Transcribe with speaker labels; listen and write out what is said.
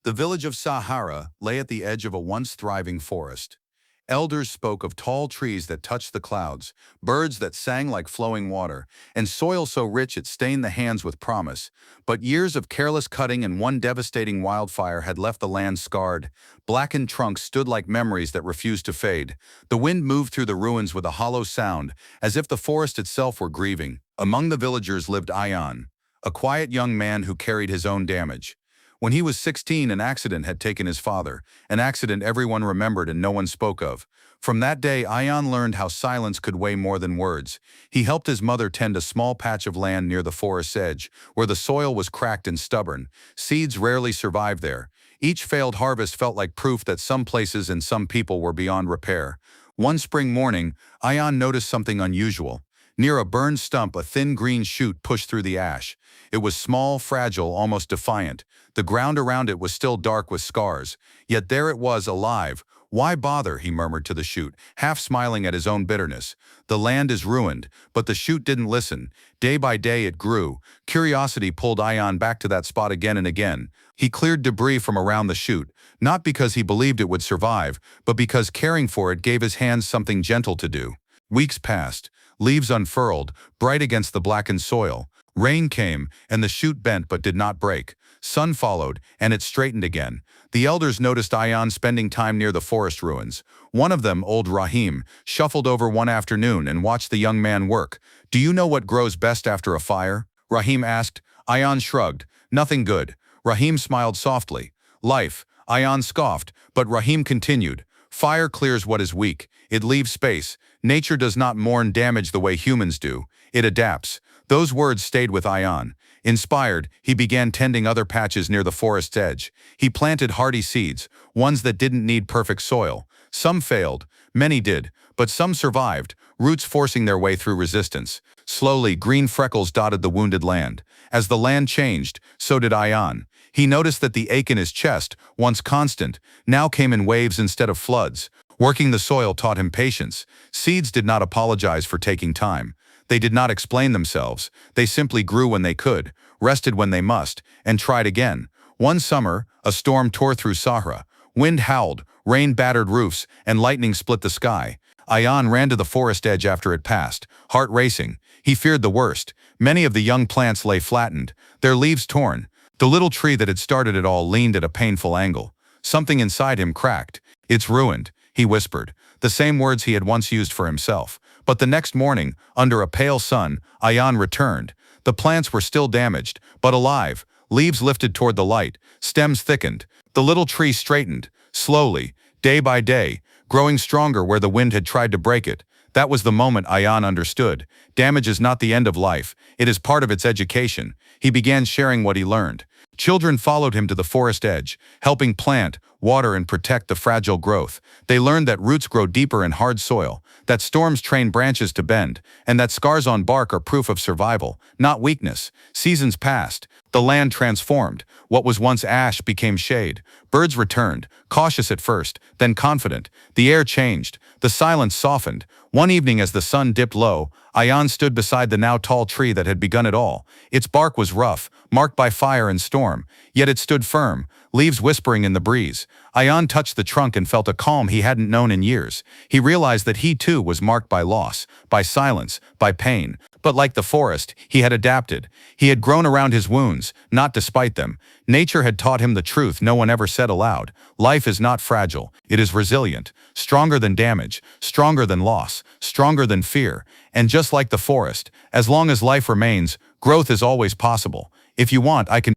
Speaker 1: The village of Sahara lay at the edge of a once thriving forest. Elders spoke of tall trees that touched the clouds, birds that sang like flowing water, and soil so rich it stained the hands with promise. But years of careless cutting and one devastating wildfire had left the land scarred. Blackened trunks stood like memories that refused to fade. The wind moved through the ruins with a hollow sound, as if the forest itself were grieving. Among the villagers lived Ayan, a quiet young man who carried his own damage. When he was 16, an accident had taken his father, an accident everyone remembered and no one spoke of. From that day, Ayan learned how silence could weigh more than words. He helped his mother tend a small patch of land near the forest's edge, where the soil was cracked and stubborn. Seeds rarely survived there. Each failed harvest felt like proof that some places and some people were beyond repair. One spring morning, Ayan noticed something unusual. Near a burned stump, a thin green shoot pushed through the ash. It was small, fragile, almost defiant. The ground around it was still dark with scars. Yet there it was, alive. "Why bother?" he murmured to the shoot, half smiling at his own bitterness. "The land is ruined." But the shoot didn't listen. Day by day it grew. Curiosity pulled Ayan back to that spot again and again. He cleared debris from around the shoot, not because he believed it would survive, but because caring for it gave his hands something gentle to do. Weeks passed. Leaves unfurled, bright against the blackened soil. Rain came, and the shoot bent but did not break. Sun followed, and it straightened again. The elders noticed Ayan spending time near the forest ruins. One of them, old Rahim, shuffled over one afternoon and watched the young man work. "Do you know what grows best after a fire?" Rahim asked. Ayan shrugged. "Nothing good." Rahim smiled softly. "Life." Ayan scoffed, but Rahim continued. "Fire clears what is weak. It leaves space. Nature does not mourn damage the way humans do. It adapts." Those words stayed with Ayan. Inspired, he began tending other patches near the forest's edge. He planted hardy seeds, ones that didn't need perfect soil. Some failed, many did, but some survived, roots forcing their way through resistance. Slowly, green freckles dotted the wounded land. As the land changed, so did Ayan. He noticed that the ache in his chest, once constant, now came in waves instead of floods. Working the soil taught him patience. Seeds did not apologize for taking time. They did not explain themselves. They simply grew when they could, rested when they must, and tried again. One summer, a storm tore through Sahara. Wind howled, rain battered roofs, and lightning split the sky. Ayan ran to the forest edge after it passed, heart racing. He feared the worst. Many of the young plants lay flattened, their leaves torn. The little tree that had started it all leaned at a painful angle. Something inside him cracked. "It's ruined," he whispered, the same words he had once used for himself. But the next morning, under a pale sun, Ayan returned. The plants were still damaged, but alive. Leaves lifted toward the light, stems thickened. The little tree straightened, slowly, day by day, growing stronger where the wind had tried to break it. That was the moment Ayan understood. Damage is not the end of life. It is part of its education. He began sharing what he learned. Children followed him to the forest edge, helping plant, water, and protect the fragile growth. They learned that roots grow deeper in hard soil, that storms train branches to bend, and that scars on bark are proof of survival, not weakness. Seasons passed. The land transformed. What was once ash became shade. Birds returned, cautious at first, then confident. The air changed. The silence softened. One evening as the sun dipped low, Ayan stood beside the now tall tree that had begun it all. Its bark was rough, marked by fire and storm, yet it stood firm, leaves whispering in the breeze. Ayan touched the trunk and felt a calm he hadn't known in years. He realized that he too was marked by loss, by silence, by pain. But like the forest, he had adapted. He had grown around his wounds, not despite them. Nature had taught him the truth no one ever said aloud. Life is not fragile. It is resilient, stronger than damage, stronger than loss, stronger than fear. And just like the forest, as long as life remains, growth is always possible. If you want, I can